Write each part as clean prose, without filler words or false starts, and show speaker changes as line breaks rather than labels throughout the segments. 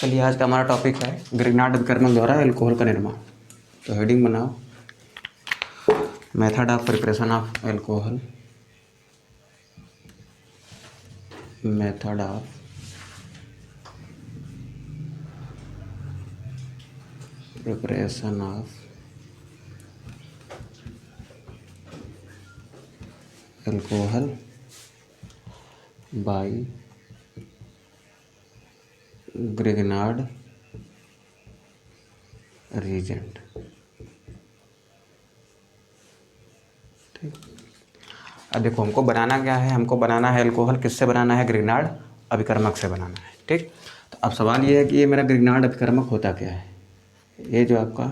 चलिए आज का हमारा टॉपिक है ग्रिग्नार्ड अभिकर्मक द्वारा एल्कोहल का निर्माण। तो हेडिंग बनाओ, method of preparation of alcohol. Method of preparation of alcohol by Grignard reagent. ठीक, अब देखो हमको बनाना क्या है, हमको बनाना है एल्कोहल किससे बनाना है, ग्रिग्नार्ड अभिकर्मक से बनाना है। ठीक, तो अब सवाल ये है कि ये मेरा ग्रिग्नार्ड अभिकर्मक होता क्या है। ये जो आपका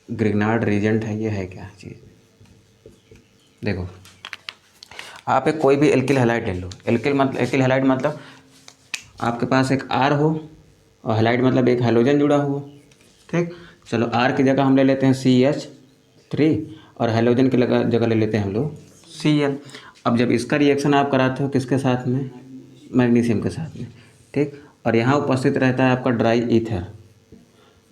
ग्रिग्नार्ड रीजेंट है ये है क्या चीज़। देखो आप एक कोई भी एल्किल हैलाइड ले लो। एल्किल हैलाइड मतलब आपके पास एक आर हो और हैलाइड मतलब एक हाइड्रोजन जुड़ा हुआ। ठीक, चलो आर की जगह हम ले लेते हैं CH3 और हाइड्रोजन की जगह ले लेते हैं हम लोग Cl। अब जब इसका रिएक्शन आप कराते हो किसके साथ में, मैग्नीशियम के साथ में। ठीक, और यहाँ उपस्थित रहता है आपका ड्राई ईथर।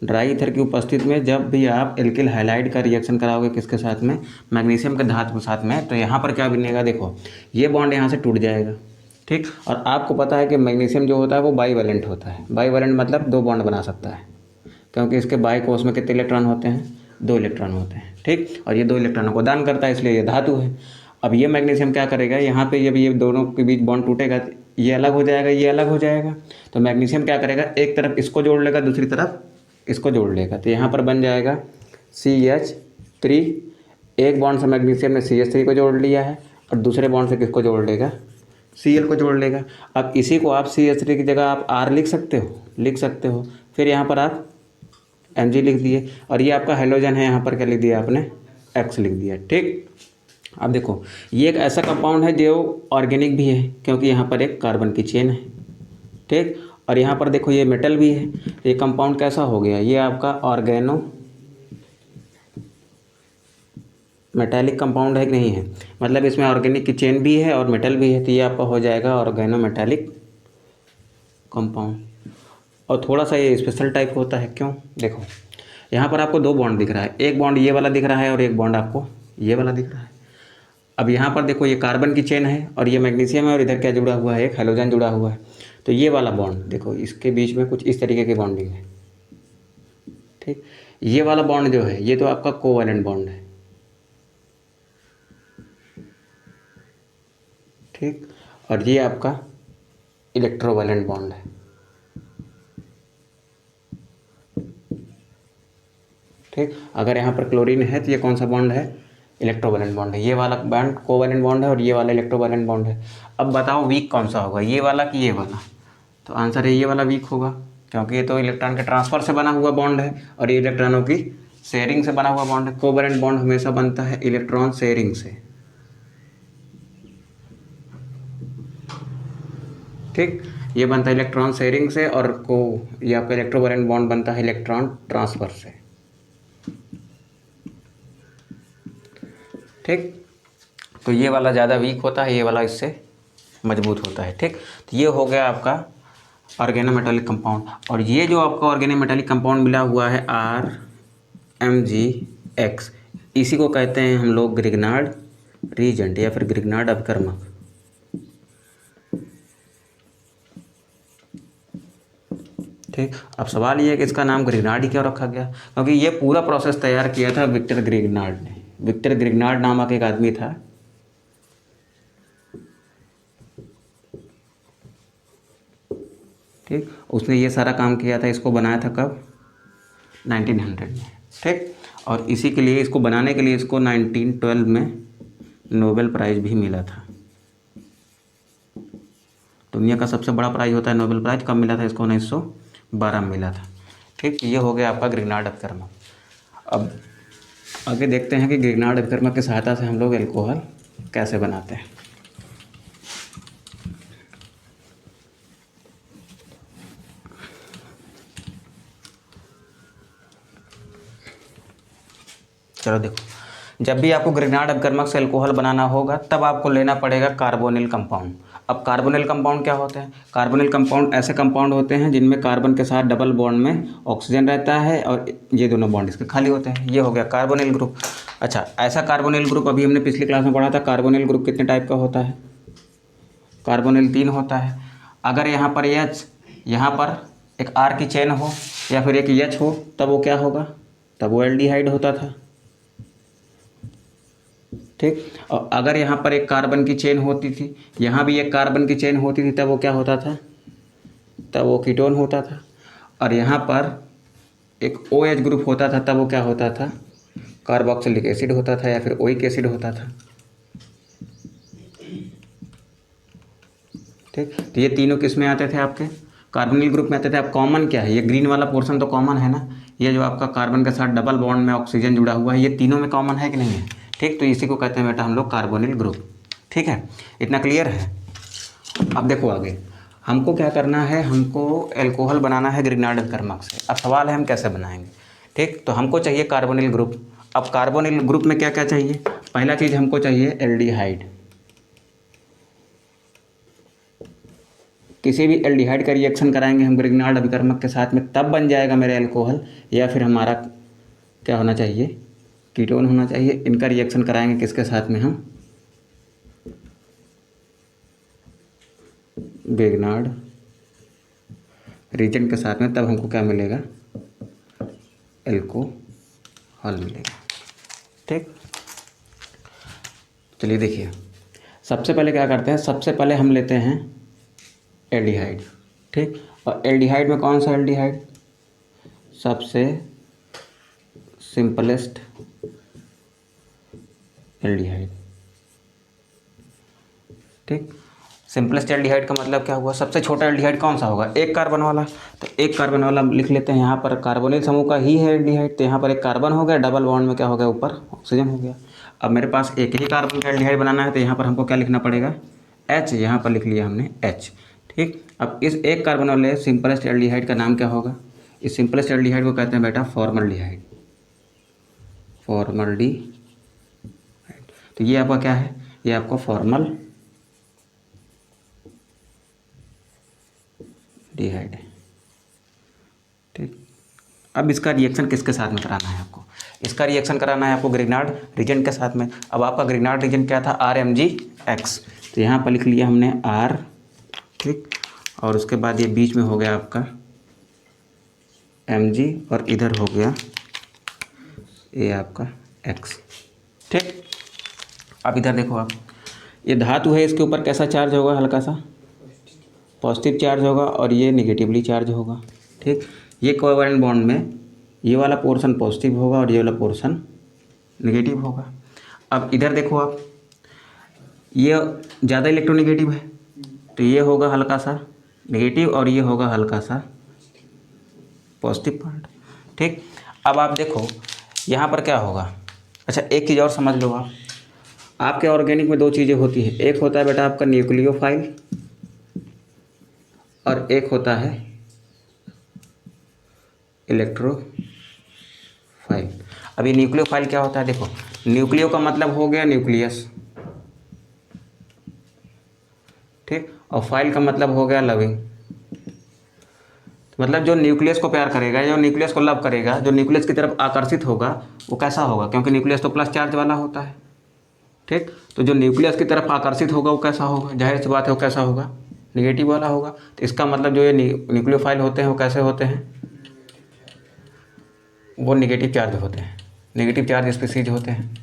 ड्राई ईथर की उपस्थिति में जब भी आप एल्किल हैलाइड का रिएक्शन कराओगे किसके साथ में, मैग्नीशियम के धातु के साथ में, तो यहाँ पर क्या बनेगा, देखो ये बॉन्ड यहाँ से टूट जाएगा। ठीक, और आपको पता है कि मैग्नीशियम जो होता है वो बाईवैलेंट होता है। बाईवैलेंट मतलब दो बॉन्ड बना सकता है, क्योंकि इसके बाई कोष में कितने इलेक्ट्रॉन होते हैं, 2 इलेक्ट्रॉन होते हैं। ठीक, और ये 2 इलेक्ट्रॉनों को दान करता है, इसलिए ये धातु है। अब ये मैग्नीशियम क्या करेगा, यहाँ पे जब ये दोनों के बीच बॉन्ड टूटेगा ये अलग हो जाएगा, ये अलग हो जाएगा। तो मैग्नीशियम क्या करेगा, एक तरफ इसको जोड़ लेगा, दूसरी तरफ इसको जोड़ लेगा। तो यहाँ पर बन जाएगा CH3। एक बॉन्ड से मैग्नीशियम ने CH3 को जोड़ लिया है और दूसरे बॉन्ड से किसको जोड़ लेगा, Cl को जोड़ लेगा। अब इसी को आप CH3 की जगह आप R लिख सकते हो। फिर यहाँ पर आप Mg लिख दिए और ये आपका हाइड्रोजन है, यहाँ पर क्या लिख दिया आपने, X लिख दिया। ठीक, अब देखो ये एक ऐसा कंपाउंड है जो ऑर्गेनिक भी है, क्योंकि यहाँ पर एक कार्बन की चेन है। ठीक, और यहाँ पर देखो ये मेटल भी है। ये कंपाउंड कैसा हो गया, ये आपका ऑर्गेनो मेटालिक कंपाउंड है कि नहीं है, मतलब इसमें ऑर्गेनिक की चेन भी है और मेटल भी है। तो ये आपका हो जाएगा ऑर्गेनो मेटालिक कंपाउंड। और थोड़ा सा ये स्पेशल टाइप होता है, क्यों, देखो यहाँ पर आपको 2 बॉन्ड दिख रहा है, एक बॉन्ड ये वाला दिख रहा है और एक बॉन्ड आपको ये वाला दिख रहा है। अब यहाँ पर देखो ये कार्बन की चेन है और ये मैग्नीशियम है और इधर क्या जुड़ा हुआ है, एक हाइड्रोजन जुड़ा हुआ है। तो ये वाला बॉन्ड देखो इसके बीच में कुछ इस तरीके की बॉन्डिंग है। ठीक, ये वाला बॉन्ड जो है ये तो आपका कोवैलेंट बॉन्ड है। ठीक, और ये आपका इलेक्ट्रोवैलेंट बॉन्ड है। ठीक, अगर यहाँ पर क्लोरीन है तो ये कौन सा बॉन्ड है, इलेक्ट्रोवैलेंट बॉन्ड है। ये वाला बॉन्ड कोवैलेंट बॉन्ड है और ये वाला इलेक्ट्रोवैलेंट बॉन्ड है। अब बताओ वीक कौन सा होगा, ये वाला कि ये वाला। तो आंसर है ये वाला वीक होगा, क्योंकि ये तो इलेक्ट्रॉन के ट्रांसफर से बना हुआ बॉन्ड है और ये इलेक्ट्रॉनों की शेयरिंग से बना हुआ बॉन्ड है। कोवैलेंट बॉन्ड हमेशा बनता है इलेक्ट्रॉन शेयरिंग से। ठीक, ये बनता है इलेक्ट्रॉन शेयरिंग से और ये आपका इलेक्ट्रोवैलेंट बॉन्ड बनता है इलेक्ट्रॉन ट्रांसफर से। ठीक, तो ये वाला ज़्यादा वीक होता है, ये वाला इससे मजबूत होता है। ठीक, तो ये हो गया आपका ऑर्गेनोमेटालिक कंपाउंड। और ये जो आपका ऑर्गेनोमेटालिक कंपाउंड मिला हुआ है RMgX, इसी को कहते हैं हम लोग ग्रिग्नार्ड रीजेंट या फिर ग्रिग्नार्ड अभिकर्मक। ठीक, अब सवाल ये है कि इसका नाम ग्रिग्नार्ड ही क्यों रखा गया, क्योंकि ये पूरा प्रोसेस तैयार किया था विक्टर ग्रिग्नार्ड ने। विक्टर ग्रिग्नार्ड नामक एक आदमी था। ठीक, उसने ये सारा काम किया था, इसको बनाया था कब, 1900 में। ठीक, और इसी के लिए इसको बनाने के लिए इसको 1912 में नोबेल प्राइज़ भी मिला था। दुनिया का सबसे बड़ा प्राइज़ होता है नोबेल प्राइज़, कब मिला था इसको, 1912 में मिला था। ठीक, ये हो गया आपका ग्रिग्नार्ड अभिकर्मक। अब आगे देखते हैं कि ग्रिग्नार्ड अभिकर्मक की सहायता से हम लोग एल्कोहल कैसे बनाते हैं। चलो देखो, जब भी आपको ग्रिग्नार्ड अभिकर्मक से एल्कोहल बनाना होगा तब आपको लेना पड़ेगा कार्बोनिल कंपाउंड। अब कार्बोनिल कंपाउंड क्या होते हैं? कार्बोनिल कंपाउंड ऐसे कंपाउंड होते हैं जिनमें कार्बन के साथ डबल बॉन्ड में ऑक्सीजन रहता है और ये दोनों बॉन्ड इसके खाली होते हैं। ये हो गया कार्बोनिल ग्रुप। अच्छा, ऐसा कार्बोनिल ग्रुप अभी हमने पिछली क्लास में पढ़ा था। कार्बोनिल ग्रुप कितने टाइप का होता है? कार्बोनिल 3 होता है। अगर यहाँ पर H, यहाँ पर एक R की चेन हो या फिर एक H हो, तब वो क्या होगा? तब वो एल्डिहाइड होता था। ठीक। और अगर यहाँ पर एक कार्बन की चेन होती थी, यहाँ भी एक कार्बन की चेन होती थी, तब वो क्या होता था? तब वो कीटोन होता था। और यहाँ पर एक OH ग्रुप होता था, तब वो क्या होता था? कार्बोक्सिलिक एसिड होता था या फिर ओइक एसिड होता था। ठीक। तो ये तीनों किस में आते थे? आपके कार्बोनिल ग्रुप में आते थे। अब कॉमन क्या है? ये ग्रीन वाला पोर्शन तो कॉमन है ना, ये जो आपका कार्बन के साथ डबल बॉन्ड में ऑक्सीजन जुड़ा हुआ है, ये तीनों में कॉमन है कि नहीं है? ठीक। तो इसी को कहते हैं बेटा हम लोग कार्बोनिल ग्रुप। ठीक है, इतना क्लियर है? अब देखो आगे हमको क्या करना है, हमको एल्कोहल बनाना है ग्रिग्नार्ड कर्मक से। अब सवाल है हम कैसे बनाएंगे। ठीक। तो हमको चाहिए कार्बोनिल ग्रुप। अब कार्बोनिल ग्रुप में क्या क्या चाहिए? पहला चीज़ हमको चाहिए एल्डिहाइड। किसी भी एल्डिहाइड का रिएक्शन कराएंगे हम ग्रिग्नार्ड अभिकर्मक के साथ में, तब बन जाएगा मेरा एल्कोहल, या फिर हमारा क्या होना चाहिए? कीटोन होना चाहिए। इनका रिएक्शन कराएंगे किसके साथ में? हम ग्रिग्नार्ड रीजेंट के साथ में, तब हमको क्या मिलेगा? एल्कोहल मिलेगा। ठीक। चलिए देखिए, सबसे पहले क्या करते हैं? सबसे पहले हम लेते हैं एल्डिहाइड। ठीक। और एल्डिहाइड में कौन सा एल्डिहाइड? सबसे सिंपलेस्ट एल्डिहाइड। ठीक। सिंपलेस्ट एल्डिहाइड का मतलब क्या हुआ? सबसे छोटा एल्डिहाइड कौन सा होगा? एक कार्बन वाला। तो एक कार्बन वाला लिख लेते हैं। यहाँ पर कार्बोनिल समूह का ही है एल्डिहाइड, तो यहाँ पर एक कार्बन हो गया, डबल बॉन्ड में क्या हो गया? ऊपर ऑक्सीजन हो गया। अब मेरे पास एक ही कार्बन का एल्डिहाइड बनाना है, तो यहाँ पर हमको क्या लिखना पड़ेगा? H। यहाँ पर लिख लिया हमने H। ठीक। अब इस एक कार्बन वाले सिंपलेस्ट एल्डिहाइड का नाम क्या होगा? इस सिंपलेस्ट एल्डिहाइड को कहते हैं बेटा फॉर्मल्डिहाइड। फॉर्मल्डिहाइड। तो ये आपका क्या है? ये आपका फॉर्मल्डिहाइड है। ठीक। अब इसका रिएक्शन किसके साथ में कराना है आपको? इसका रिएक्शन कराना है आपको ग्रिग्नार्ड रीजेंट के साथ में। अब आपका ग्रिग्नार्ड रीजेंट क्या था? RMgX। तो यहाँ पर लिख लिया हमने R। ठीक। और उसके बाद ये बीच में हो गया आपका Mg और इधर हो गया ये आपका X। ठीक। अब इधर देखो आप, ये धातु है, इसके ऊपर कैसा चार्ज होगा? हल्का सा पॉजिटिव चार्ज होगा और ये निगेटिवली चार्ज होगा। ठीक। ये कोवैलेंट बॉन्ड में ये वाला पोर्शन पॉजिटिव होगा और ये वाला पोर्शन नेगेटिव होगा। अब इधर देखो आप, ये ज़्यादा इलेक्ट्रोनेगेटिव है, तो ये होगा हल्का सा नेगेटिव और ये होगा हल्का सा पॉजिटिव पार्ट। ठीक। अब आप देखो यहाँ पर क्या होगा? अच्छा, एक चीज़ और समझ लो आप, आपके ऑर्गेनिक में दो चीज़ें होती हैं। एक होता है बेटा आपका न्यूक्लियोफाइल और एक होता है इलेक्ट्रोफाइल। अब ये न्यूक्लियोफाइल क्या होता है? देखो, न्यूक्लियो का मतलब हो गया न्यूक्लियस। ठीक। और फाइल का मतलब हो गया लविंग। मतलब जो न्यूक्लियस को प्यार करेगा, जो न्यूक्लियस को लव करेगा, जो न्यूक्लियस की तरफ आकर्षित होगा, वो कैसा होगा? क्योंकि न्यूक्लियस तो प्लस चार्ज वाला होता है। ठीक। तो जो न्यूक्लियस की तरफ आकर्षित होगा वो कैसा होगा? जाहिर सी बात है वो कैसा होगा? नेगेटिव वाला होगा। तो इसका मतलब जो ये न्यूक्लियोफाइल होते हैं वो कैसे होते हैं? वो नेगेटिव चार्ज होते हैं, नेगेटिव चार्ज स्पीसीज होते हैं।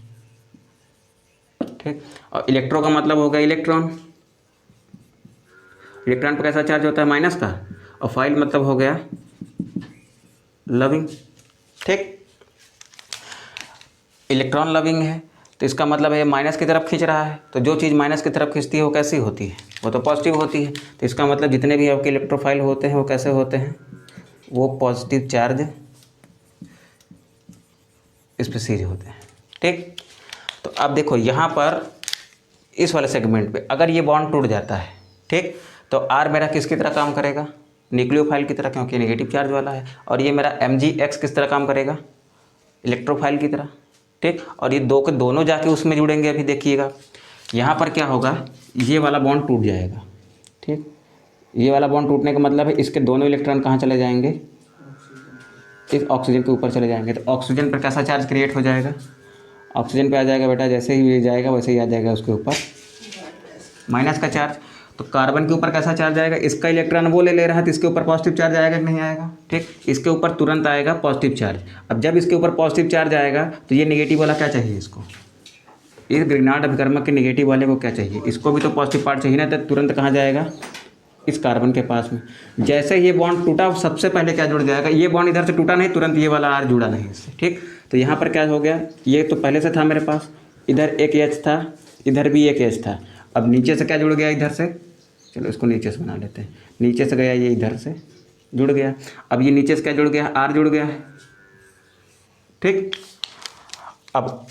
ठीक। और इलेक्ट्रो का मतलब हो गया इलेक्ट्रॉन। इलेक्ट्रॉन पर कैसा चार्ज होता है? माइनस का। और फाइल मतलब हो गया लविंग। ठीक। इलेक्ट्रॉन लविंग है, तो इसका मतलब है माइनस की तरफ खींच रहा है। तो जो चीज़ माइनस की तरफ खींचती है वो कैसी होती है? वो तो पॉजिटिव होती है। तो इसका मतलब जितने भी आपके इलेक्ट्रोफाइल होते हैं वो कैसे होते हैं? वो पॉजिटिव चार्ज स्पीसीज होते हैं। ठीक। तो अब देखो यहाँ पर इस वाले सेगमेंट पे अगर ये बॉन्ड टूट जाता है, ठीक, तो R मेरा किसकी तरह काम करेगा? न्यूक्लियोफाइल की तरह, क्योंकि नेगेटिव चार्ज वाला है। और ये मेरा Mgx किस तरह काम करेगा? इलेक्ट्रोफाइल की तरह। ठीक। और ये दो के दोनों जाके उसमें जुड़ेंगे। अभी देखिएगा यहाँ पर क्या होगा? ये वाला बॉन्ड टूट जाएगा, ठीक, ये वाला बॉन्ड टूटने का मतलब है इसके दोनों इलेक्ट्रॉन कहाँ चले जाएंगे, इस ऑक्सीजन के ऊपर चले जाएंगे। तो ऑक्सीजन पर कैसा चार्ज क्रिएट हो जाएगा, ऑक्सीजन पे आ जाएगा बेटा, जैसे ही ये जाएगा वैसे ही आ जाएगा उसके ऊपर माइनस का चार्ज। तो कार्बन के ऊपर कैसा चार्ज आएगा, इसका इलेक्ट्रॉन वो ले रहा है तो इसके ऊपर पॉजिटिव चार्ज आएगा कि नहीं आएगा, ठीक, इसके ऊपर तुरंत आएगा पॉजिटिव चार्ज। अब जब इसके ऊपर पॉजिटिव चार्ज आएगा तो ये नेगेटिव वाला क्या चाहिए इसको, इस ग्रिग्नार्ड अभिकर्मक के नेगेटिव वाले को क्या चाहिए, इसको भी तो पॉजिटिव पार्ट चाहिए ना, तो तुरंत कहाँ जाएगा, इस कार्बन के पास में। जैसे ये बॉन्ड टूटा सबसे पहले क्या जुड़ जाएगा, ये बॉन्ड इधर से टूटा नहीं, तुरंत ये वाला आर जुड़ा नहीं इससे, ठीक। तो यहाँ पर क्या हो गया, ये तो पहले से था मेरे पास, इधर एक एच था, इधर भी एक एच था। अब नीचे से क्या जुड़ गया इधर से, चलो इसको नीचे से बना लेते हैं, नीचे से गया ये इधर से जुड़ गया। अब ये नीचे से क्या जुड़ गया, आर जुड़ गया है, ठीक। अब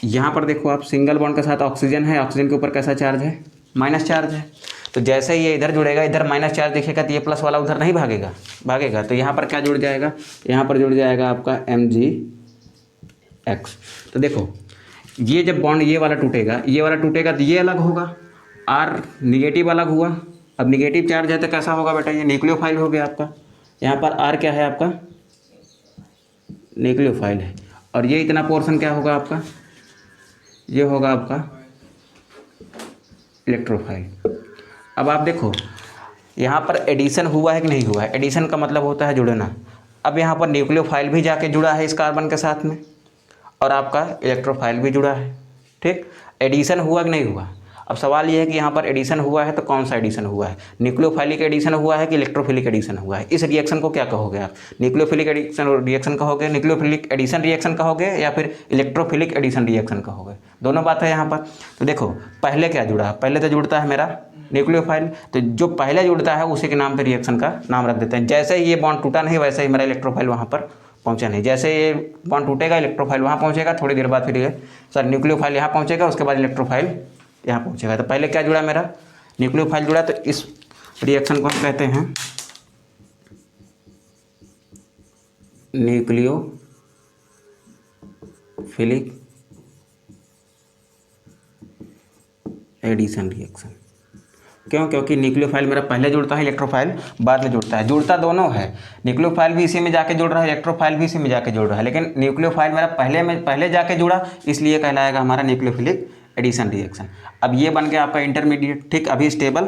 यहाँ पर देखो आप, सिंगल बॉन्ड के साथ ऑक्सीजन है, ऑक्सीजन के ऊपर कैसा चार्ज है, माइनस चार्ज है। तो जैसे ही ये इधर जुड़ेगा, इधर माइनस चार्ज दिखेगा तो ये प्लस वाला उधर नहीं भागेगा। तो यहाँ पर क्या जुड़ जाएगा, यहाँ पर जुड़ जाएगा आपका Mgx। तो देखो ये जब बॉन्ड ये वाला टूटेगा तो ये अलग होगा, आर निगेटिव अलग हुआ। अब निगेटिव चार्ज है तो कैसा होगा बेटा, ये न्यूक्लियोफाइल हो गया आपका। यहाँ पर आर क्या है आपका, न्यूक्लियोफाइल है। और ये इतना पोर्शन क्या होगा आपका, ये होगा आपका इलेक्ट्रोफाइल। अब आप देखो यहाँ पर एडिशन हुआ है कि नहीं हुआ है, एडिशन का मतलब होता है जुड़ना। अब यहाँ पर न्यूक्लियोफाइल भी जाके जुड़ा है इस कार्बन के साथ में, और आपका इलेक्ट्रोफाइल भी जुड़ा है, ठीक। एडिशन हुआ कि नहीं हुआ। अब सवाल ये है कि यहाँ पर एडिशन हुआ है तो कौन सा एडिशन हुआ है, न्यूक्लियोफाइलिक एडिशन हुआ है कि इलेक्ट्रोफिलिक एडिशन हुआ है। इस रिएक्शन को क्या कहोगे आप, न्यूक्लियोफिलिक एडिशन रिएक्शन कहोगे, न्यूक्लियोफिलिक एडिशन रिएक्शन कहोगे, या फिर इलेक्ट्रोफिलिक एडिशन रिएक्शन कहोगे, दोनों बात है यहाँ पर। तो देखो पहले क्या जुड़ा, पहले तो जुड़ता है मेरा न्यूक्लियोफाइल, तो जो पहले जुड़ता है उसी के नाम पर रिएक्शन का नाम रख देते हैं। जैसे ही ये बॉन्ड टूटा नहीं, वैसे ही मेरा इलेक्ट्रोफाइल वहाँ पर पहुंचा नहीं। जैसे ये बॉन्ड टूटेगा, इलेक्ट्रोफाइल वहाँ पहुंचेगा, थोड़ी देर बाद फिर ये न्यूक्लियोफाइल यहाँ पहुंचेगा, उसके बाद इलेक्ट्रोफाइल यहाँ पहुंचेगा। तो पहले क्या जुड़ा मेरा, न्यूक्लियोफाइल जुड़ा। तो इस रिएक्शन को हम कहते हैं न्यूक्लियोफिलिक एडिशन रिएक्शन। क्यों, क्योंकि न्यूक्लियोफाइल मेरा पहले जुड़ता है, इलेक्ट्रोफाइल बाद में जुड़ता है। जुड़ता दोनों है, न्यूक्लियोफाइल भी इसी में जाके जुड़ रहा है, इलेक्ट्रोफाइल भी इसी में जाके जुड़ रहा है, लेकिन न्यूक्लियोफाइल मेरा पहले जाके जुड़ा, इसलिए कहलाएगा हमारा न्यूक्लियोफिलिक एडिशन रिएक्शन। अब ये बन गया आपका इंटरमीडिएट, ठीक। अभी स्टेबल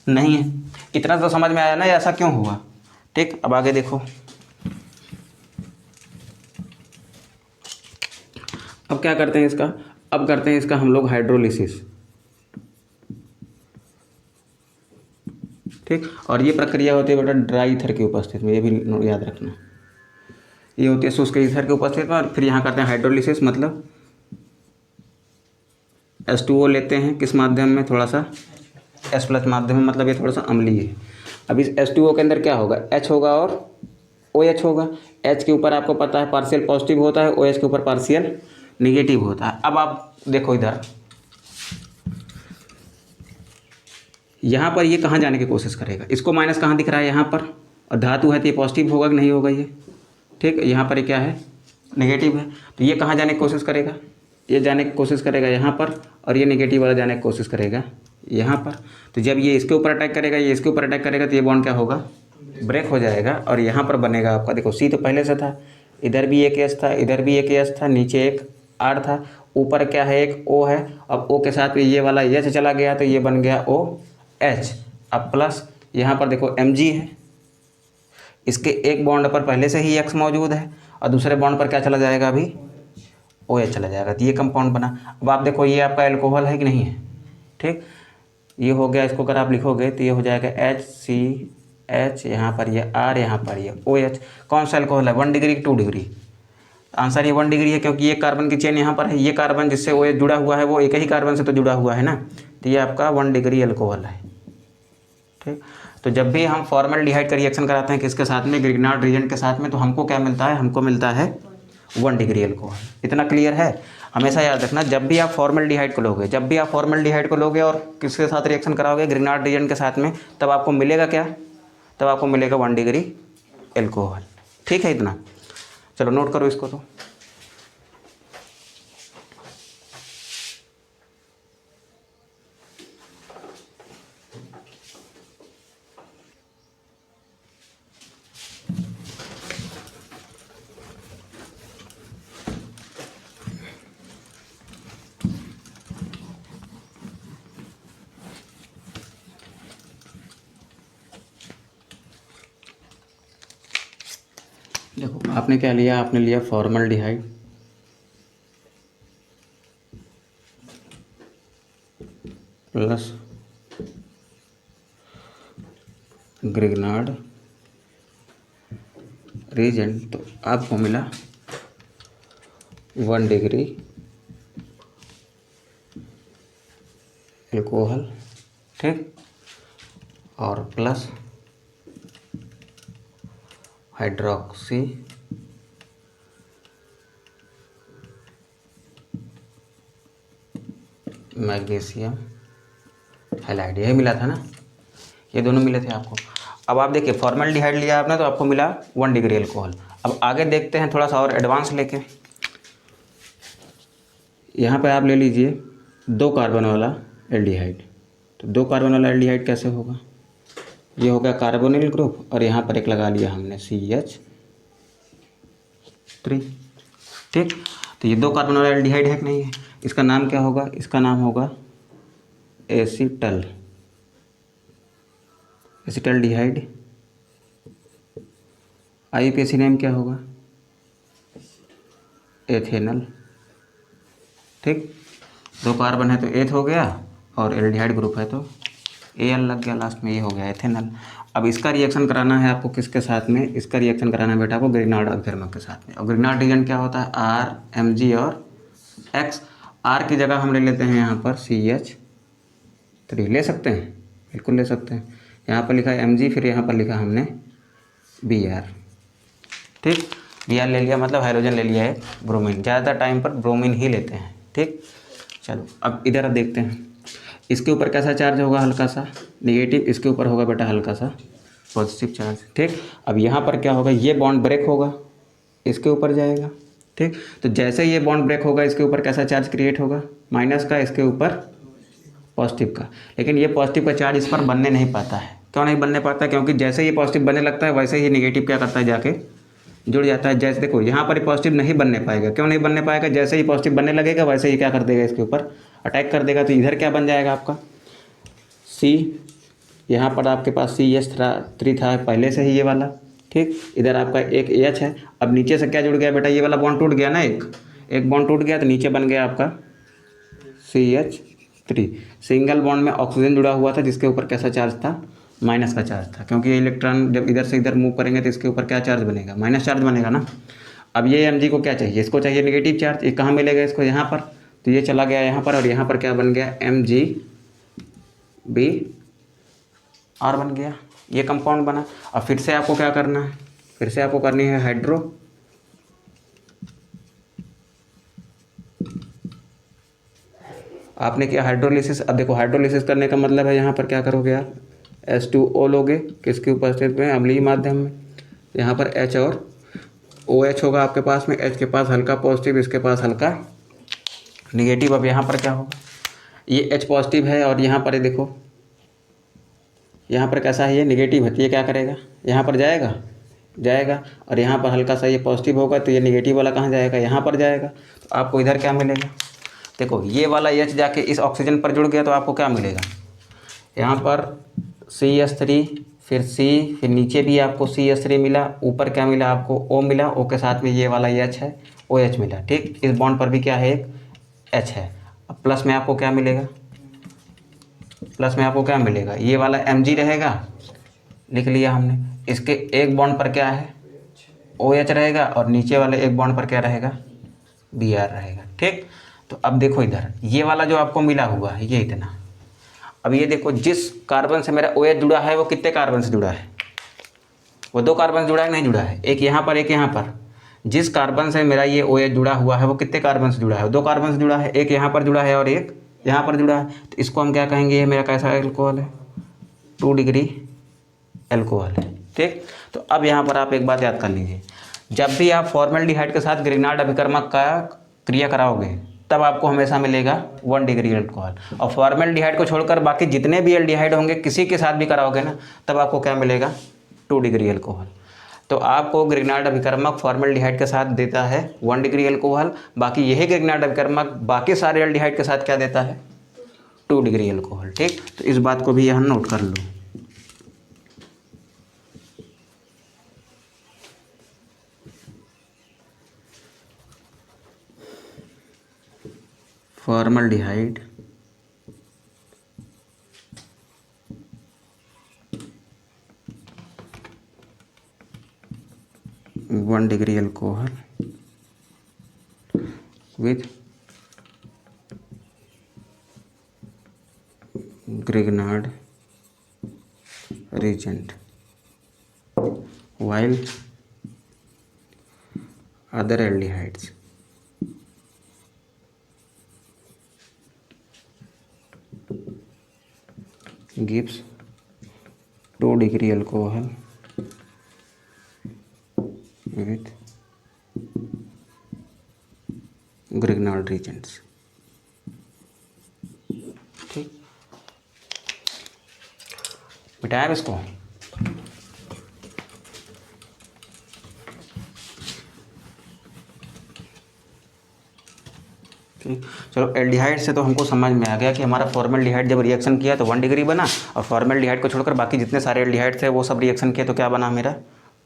नहीं है, इतना तो समझ में आया ना ऐसा क्यों हुआ, ठीक। अब आगे देखो, अब क्या करते हैं इसका, अब करते हैं इसका हम लोग हाइड्रोलिसिस, ठीक। और ये प्रक्रिया होती है बेटा ड्राई ईथर की उपस्थिति में, ये भी याद रखना, ये होती है शुष्क ईथर की उपस्थिति में। और फिर यहाँ करते हैं हाइड्रोलिसिस, मतलब H2O लेते हैं किस माध्यम में, थोड़ा सा H+ माध्यम में, मतलब ये थोड़ा सा अम्लीय है। अब इस H2O के अंदर क्या होगा, H होगा और OH होगा। H के ऊपर आपको पता है पार्शियल पॉजिटिव होता है, OH के ऊपर पार्शियल निगेटिव होता है। अब आप देखो इधर, यहाँ पर ये कहाँ जाने की कोशिश करेगा, इसको माइनस कहाँ दिख रहा है यहाँ पर, और धातु है तो ये पॉजिटिव होगा कि नहीं होगा ये, ठीक। यहाँ पर ये क्या है, नेगेटिव है, तो ये कहाँ जाने की कोशिश करेगा, ये जाने की कोशिश करेगा यहाँ पर, और ये नेगेटिव वाला जाने की कोशिश करेगा यहाँ पर। तो जब ये इसके ऊपर अटैक करेगा, ये इसके ऊपर अटैक करेगा, तो ये बॉन्ड क्या होगा, ब्रेक हो जाएगा। और यहाँ पर बनेगा आपका, देखो C तो पहले से था, इधर भी एक H था, इधर भी एक H था, नीचे एक R था, ऊपर क्या है एक O है। अब O के साथ में ये वाला H चला गया, तो ये बन गया OH। अब प्लस यहाँ पर देखो Mg है, इसके एक बॉन्ड पर पहले से ही X मौजूद है, और दूसरे बॉन्ड पर क्या चला जाएगा, अभी OH चला जाएगा, तो ये कंपाउंड बना। अब आप देखो ये आपका एल्कोहल है कि नहीं है, ठीक। ये हो गया, इसको अगर आप लिखोगे तो ये हो जाएगा HCH, यहाँ पर ये R, यहाँ पर ये OH। कौन सा एल्कोहल है, 1 डिग्री 2 डिग्री, आंसर ये 1 डिग्री है, क्योंकि ये कार्बन की चेन यहाँ पर है, ये कार्बन जिससे OH जुड़ा हुआ है वो एक ही कार्बन से तो जुड़ा हुआ है ना, तो ये आपका 1 डिग्री एल्कोहल है, ठीक। तो जब भी हम फॉर्मल्डिहाइड का रिएक्शन कराते हैं किसके साथ में, ग्रिग्नार्ड रिएजेंट के साथ में, तो हमको क्या मिलता है, हमको मिलता है 1 डिग्री एल्कोहल। इतना क्लियर है, हमेशा याद रखना, जब भी आप फॉर्मल्डिहाइड को लोगे और किसके साथ रिएक्शन कराओगे, ग्रिग्नार्ड रिएजेंट के साथ में, तब आपको मिलेगा क्या, तब आपको मिलेगा 1 डिग्री एल्कोहल, ठीक है। इतना चलो नोट करो इसको। तो आपने क्या लिया, आपने लिया फॉर्मल्डिहाइड प्लस ग्रिग्नार्ड रीजेंट, तो आपको मिला 1 डिग्री एल्कोहल, ठीक, और प्लस हाइड्रोक्सी मैग्नीशियम हैलाइड, यही मिला था ना, ये दोनों मिले थे आपको। अब आप देखिए फॉर्मल्डिहाइड लिया आपने तो आपको मिला 1 डिग्री एल्कोहल। अब आगे देखते हैं थोड़ा सा और एडवांस लेके, यहाँ पे आप ले लीजिए 2 कार्बन वाला एल्डिहाइड। तो 2 कार्बन वाला एल्डिहाइड कैसे होगा, ये हो गया कार्बोनिल ग्रुप और यहाँ पर एक लगा लिया हमने CH3, ठीक। तो ये 2 कार्बन वाला एल्डिहाइड है कि नहीं है, इसका नाम क्या होगा, इसका नाम होगा एसिटल्डिहाइड। आईयूपीएसी नेम क्या होगा, एथेनल, ठीक। 2 कार्बन है तो एथ हो गया और एल्डिहाइड ग्रुप है तो एल लग गया लास्ट में, ये हो गया एथेनल। अब इसका रिएक्शन कराना है आपको किसके साथ में, इसका रिएक्शन कराना है बेटा आपको ग्रिग्नार्ड अभिकर्मक के साथ में। और ग्रिग्नार्ड रिएजेंट क्या होता है, RMg और X। R की जगह हम ले लेते हैं यहाँ पर CH3, ले सकते हैं, बिल्कुल ले सकते हैं। यहाँ पर लिखा है Mg, फिर यहाँ पर लिखा हमने Br, ठीक। Br ले लिया मतलब हाइड्रोजन ले लिया है ब्रोमीन, ज़्यादातर टाइम पर ब्रोमीन ही लेते हैं, ठीक। चलो अब इधर देखते हैं, इसके ऊपर कैसा चार्ज होगा, हल्का सा नेगेटिव, इसके ऊपर होगा बेटा हल्का सा पॉजिटिव चार्ज, ठीक। अब यहाँ पर क्या होगा, ये बॉन्ड ब्रेक होगा, इसके ऊपर जाएगा, ठीक। तो जैसे ये बॉन्ड ब्रेक होगा इसके ऊपर कैसा चार्ज क्रिएट होगा, माइनस का, इसके ऊपर पॉजिटिव का। लेकिन ये पॉजिटिव का चार्ज इस पर बनने नहीं पाता है, क्यों नहीं बनने पाता, क्योंकि जैसे ये पॉजिटिव बनने लगता है वैसे ही नेगेटिव क्या करता है, जाके जुड़ जाता है। जैसे देखो यहाँ पर पॉजिटिव नहीं बनने पाएगा, क्यों नहीं बनने पाएगा, जैसे ही पॉजिटिव बनने लगेगा वैसे ही क्या कर देगा, इसके ऊपर अटैक कर देगा। तो इधर क्या बन जाएगा आपका C, यहाँ पर आपके पास CH3 था पहले से ही ये वाला, ठीक। इधर आपका एक H है, अब नीचे से क्या जुड़ गया बेटा, ये वाला बॉन्ड टूट गया ना, एक बॉन्ड टूट गया तो नीचे बन गया आपका CH3। सिंगल बॉन्ड में ऑक्सीजन जुड़ा हुआ था जिसके ऊपर कैसा चार्ज था, माइनस का चार्ज था, क्योंकि ये इलेक्ट्रॉन जब इधर से इधर मूव करेंगे तो इसके ऊपर क्या चार्ज बनेगा, माइनस चार्ज बनेगा ना। अब ये Mg को क्या चाहिए, इसको चाहिए नेगेटिव चार्ज, ये कहाँ मिलेगा इसको, यहाँ पर, तो ये चला गया यहाँ पर और यहाँ पर क्या बन गया, MgBr बन गया, ये कंपाउंड बना। अब फिर से आपको क्या करना है, फिर से आपको करनी है हाइड्रो, आपने किया हाइड्रोलिसिस। अब देखो हाइड्रोलिसिस करने का मतलब है यहाँ पर क्या करोगे आप, H2O लोगे, किसकी उपस्थिति में, अम्लीय माध्यम में, यहाँ पर H और OH होगा आपके पास में, H के पास हल्का पॉजिटिव, इसके पास हल्का निगेटिव। अब यहाँ पर क्या होगा, ये H पॉजिटिव है और यहाँ पर ये देखो यहाँ पर कैसा है, ये निगेटिव है, तो ये क्या करेगा, यहाँ पर जाएगा और यहाँ पर हल्का सा ये पॉजिटिव होगा तो ये निगेटिव वाला कहाँ जाएगा, यहाँ पर जाएगा। तो आपको इधर क्या मिलेगा, देखो ये वाला H जाके इस ऑक्सीजन पर जुड़ गया तो आपको क्या मिलेगा, यहाँ पर CH3, फिर C, फिर नीचे भी आपको CH3 मिला, ऊपर क्या मिला आपको O मिला, O के साथ में ये वाला H है, OH मिला, ठीक। इस बॉन्ड पर भी क्या है, एक H है। अब प्लस में आपको क्या मिलेगा, प्लस में आपको क्या मिलेगा, ये वाला Mg रहेगा, लिख लिया हमने। इसके एक बॉन्ड पर क्या है, OH रहेगा और नीचे वाले एक बॉन्ड पर क्या रहेगा, Br रहेगा, ठीक। तो अब देखो इधर ये वाला जो आपको मिला हुआ है ये इतना, अब ये देखो जिस कार्बन से मेरा OH जुड़ा है वो कितने कार्बन से जुड़ा है, वो 2 कार्बन से जुड़ा है, नहीं जुड़ा है, एक यहाँ पर एक यहाँ पर। जिस कार्बन से मेरा ये OH जुड़ा हुआ है वो कितने कार्बन से जुड़ा है, 2 कार्बन से जुड़ा है, एक यहाँ पर जुड़ा है और एक यहाँ पर जुड़ा है। तो इसको हम क्या कहेंगे, ये मेरा कैसा एल्कोहल है, 2 डिग्री एल्कोहल है, ठीक। तो अब यहाँ पर आप एक बात याद कर लीजिए, जब भी आप फॉर्मल्डिहाइड के साथ ग्रिग्नार्ड अभिकर्मक का क्रिया कराओगे तब आपको हमेशा मिलेगा 1 डिग्री एल्कोहल। और फॉर्मल्डिहाइड को छोड़कर बाकी जितने भी एल्डिहाइड होंगे किसी के साथ भी कराओगे ना तब आपको क्या मिलेगा, 2 डिग्री एल्कोहल। तो आपको ग्रिग्नार्ड अभिकर्मक फॉर्मल्डिहाइड के साथ देता है 1 डिग्री एल्कोहल, बाकी यही ग्रिग्नार्ड अभिकर्मक बाकी सारे एल्डिहाइड के साथ क्या देता है, 2 डिग्री एल्कोहल, ठीक। तो इस बात को भी यहाँ नोट कर लो। Formaldehyde, one degree alcohol with Grignard reagent while other aldehydes gives 2 degree alcohol with Grignard reagents। ठीक, मिटाया इसको। ठीक, चलो एल्डिहाइड से तो हमको समझ में आ गया कि हमारा फॉर्मल्डिहाइड जब रिएक्शन किया तो 1 डिग्री बना, और फॉर्मल्डिहाइड को छोड़कर बाकी जितने सारे एल्डिहाइड थे वो सब रिएक्शन किए तो क्या बना मेरा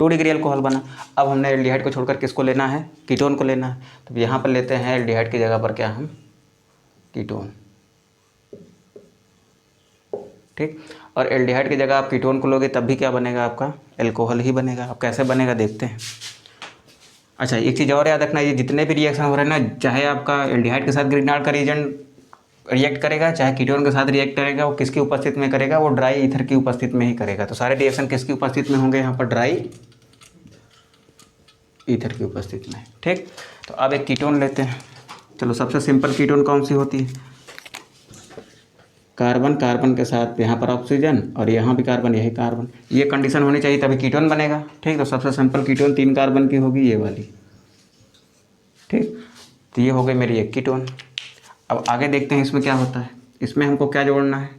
2 डिग्री अल्कोहल बना। अब हमने एल्डिहाइड को छोड़कर किसको लेना है, कीटोन को लेना है। तो यहाँ पर लेते हैं एल्डिहाइड की जगह पर क्या हम कीटोन। ठीक, और एल्डिहाइड की जगह आप कीटोन को लोगे तब भी क्या बनेगा आपका एल्कोहल ही बनेगा। अब कैसे बनेगा देखते हैं। अच्छा, एक चीज़ और याद रखना, ये जितने भी रिएक्शन हो रहे हैं ना, चाहे आपका एल्डिहाइड के साथ ग्रिग्नार्ड का रिएजेंट रिएक्ट करेगा, चाहे कीटोन के साथ रिएक्ट करेगा, वो किसकी उपस्थिति में करेगा, वो ड्राई ईथर की उपस्थिति में ही करेगा। तो सारे रिएक्शन किसकी उपस्थिति में होंगे यहाँ पर, ड्राई ईथर की उपस्थिति में। ठीक, तो अब एक कीटोन लेते हैं। चलो, सबसे सिंपल कीटोन कौन सी होती है, कार्बन, कार्बन के साथ यहाँ पर ऑक्सीजन और यहाँ भी कार्बन, यही कार्बन, ये कंडीशन होनी चाहिए तभी कीटोन बनेगा। ठीक, तो सबसे सिंपल कीटोन 3 कार्बन की होगी, ये वाली। ठीक, तो ये हो गई मेरी एक कीटोन। अब आगे देखते हैं इसमें क्या होता है। इसमें हमको क्या जोड़ना है,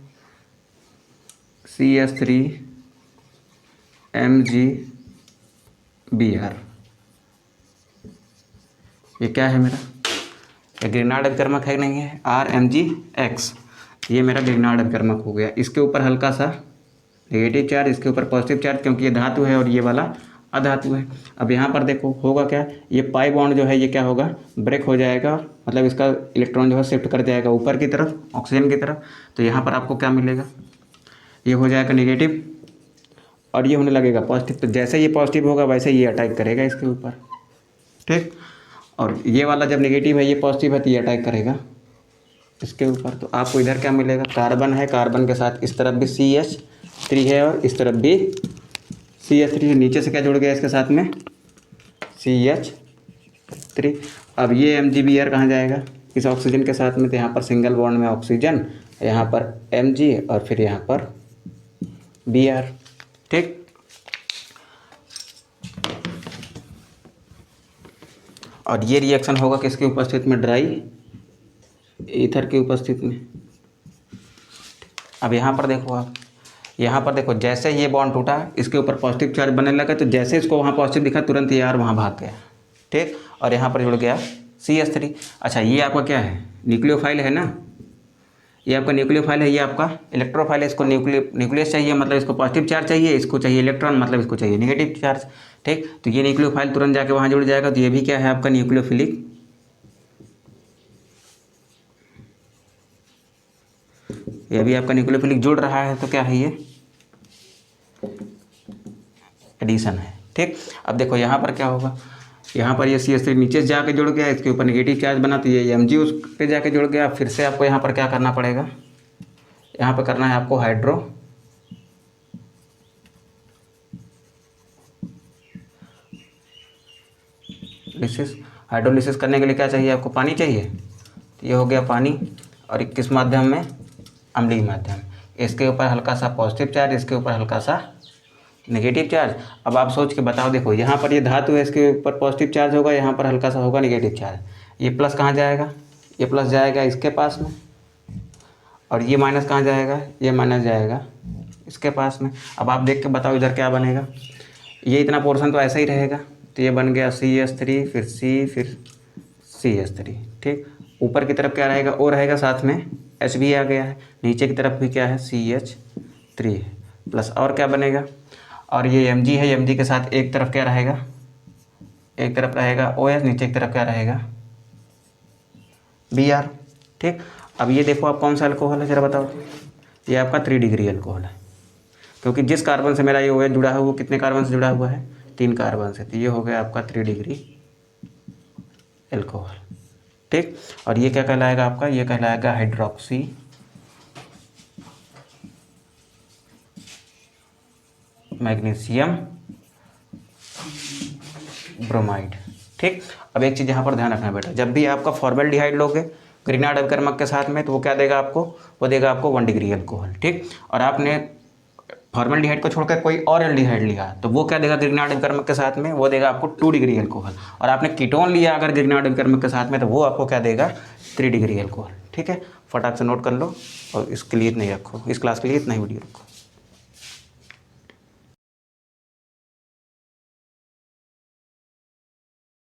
CH3MgBr। ये क्या है मेरा, ये ग्रिग्नार्ड अभिकर्मक है नहीं है, RMgX। ये मेरा ग्रिग्नार्ड अभिकर्मक हो गया। इसके ऊपर हल्का सा नेगेटिव चार्ज, इसके ऊपर पॉजिटिव चार्ज, क्योंकि ये धातु है और ये वाला अधातु है। अब यहाँ पर देखो होगा क्या, ये पाई बॉन्ड जो है ये क्या होगा, ब्रेक हो जाएगा, मतलब इसका इलेक्ट्रॉन जो है शिफ्ट कर जाएगा ऊपर की तरफ, ऑक्सीजन की तरफ। तो यहाँ पर आपको क्या मिलेगा, ये हो जाएगा नेगेटिव और ये होने लगेगा पॉजिटिव। तो जैसे ये पॉजिटिव होगा वैसे ये अटैक करेगा इसके ऊपर। ठीक, और ये वाला जब नेगेटिव है, ये पॉजिटिव है, तो ये अटैक करेगा इसके ऊपर। तो आपको इधर क्या मिलेगा, कार्बन है, कार्बन के साथ इस तरफ भी CH3 है और इस तरफ भी CH3 है। नीचे से क्या जुड़ गया इसके साथ में, CH3। अब ये MgBr कहाँ जाएगा, इस ऑक्सीजन के साथ में। तो यहाँ पर सिंगल बॉन्ड में ऑक्सीजन, यहाँ पर Mg और फिर यहाँ पर Br। ठीक, और ये रिएक्शन होगा किसकी उपस्थिति में, ड्राई ईथर की उपस्थिति में। अब यहाँ पर देखो आप, यहाँ पर देखो जैसे ये बॉन्ड टूटा, इसके ऊपर पॉजिटिव चार्ज बनने लगा, तो जैसे इसको वहाँ पॉजिटिव दिखा तुरंत ये यार वहाँ भाग गया। ठीक, और यहाँ पर जुड़ गया CH3। अच्छा, ये आपका क्या है, न्यूक्लियोफाइल है ना, ये आपका न्यूक्लियोफाइल है, ये आपका इलेक्ट्रोफाइल है। इसको न्यूक्लियस चाहिए, मतलब इसको पॉजिटिव चार्ज चाहिए, इसको चाहिए इलेक्ट्रॉन, मतलब इसको चाहिए नेगेटिव चार्ज। ठीक, तो ये न्यूक्लियोफाइल तुरंत जाके वहाँ जुड़ जाएगा। तो ये भी क्या है आपका न्यूक्लियोफिलिक, ये भी आपका न्यूक्लियोफिलिक जुड़ रहा है। तो क्या है, ये एडिशन है। ठीक, अब देखो यहाँ पर क्या होगा, यहाँ पर ये CH3 नीचे से जाके जुड़ गया, इसके ऊपर नेगेटिव चार्ज बना, तो ये Mg उस पे जाके जुड़ गया। फिर से आपको यहाँ पर क्या करना पड़ेगा, यहाँ पर करना है आपको हाइड्रोलिसिस करने के लिए क्या चाहिए आपको, पानी चाहिए। तो ये हो गया पानी, और किस माध्यम में, अम्लीय माध्यम। इसके ऊपर हल्का सा पॉजिटिव चार्ज, इसके ऊपर हल्का सा नेगेटिव चार्ज। अब आप सोच के बताओ, देखो यहाँ पर ये धातु है, इसके ऊपर पॉजिटिव चार्ज होगा, यहाँ पर हल्का सा होगा नेगेटिव चार्ज। ये प्लस कहाँ जाएगा, ये प्लस जाएगा इसके पास में, और ये माइनस कहाँ जाएगा, ये माइनस जाएगा इसके पास में। अब आप देख के बताओ इधर क्या बनेगा, ये इतना पोर्शन तो ऐसा ही रहेगा। तो ये बन गया CH3, फिर C, फिर CH3। ठीक, ऊपर की तरफ क्या रहेगा, O रहेगा, साथ में H भी आ गया है, नीचे की तरफ भी क्या है, CH3 है, प्लस और क्या बनेगा, और ये Mg है, Mg के साथ एक तरफ क्या रहेगा, एक तरफ रहेगा OH, नीचे की तरफ क्या रहेगा, Br। ठीक। अब ये देखो आप कौन सा अल्कोहल है, ज़रा बताओ। ये आपका 3 डिग्री अल्कोहल है, क्योंकि जिस कार्बन से मेरा ये OH जुड़ा है वो कितने कार्बन से जुड़ा हुआ है, 3 कार्बन से। तो ये हो गया आपका 3 डिग्री अल्कोहल, ठीक। और ये क्या कहलाएगा आपका, ये कहलाएगा हाइड्रोक्सी मैग्नीशियम ब्रोमाइड, ठीक। अब एक चीज़ यहाँ पर ध्यान रखना बेटा, जब भी आपका फॉर्मेल्डिहाइड लोगे ग्रिग्नार्ड अभिकर्मक के साथ में, तो वो क्या देगा आपको, वो देगा आपको 1 डिग्री अल्कोहल, ठीक। और आपने फॉर्मेल्डिहाइड को छोड़कर कोई और एल्डिहाइड लिया तो वो क्या देगा ग्रिग्नार्ड अभिकर्मक के साथ में, वो देगा आपको 2 डिग्री अल्कोहल। और आपने कीटोन लिया अगर ग्रिग्नार्ड अभिकर्मक के साथ में, तो वो आपको क्या देगा, 3 डिग्री अल्कोहल, ठीक है। फटाक से नोट कर लो और इसके लिए नहीं रखो, इस क्लास के लिए इतना ही वीडियो रखो।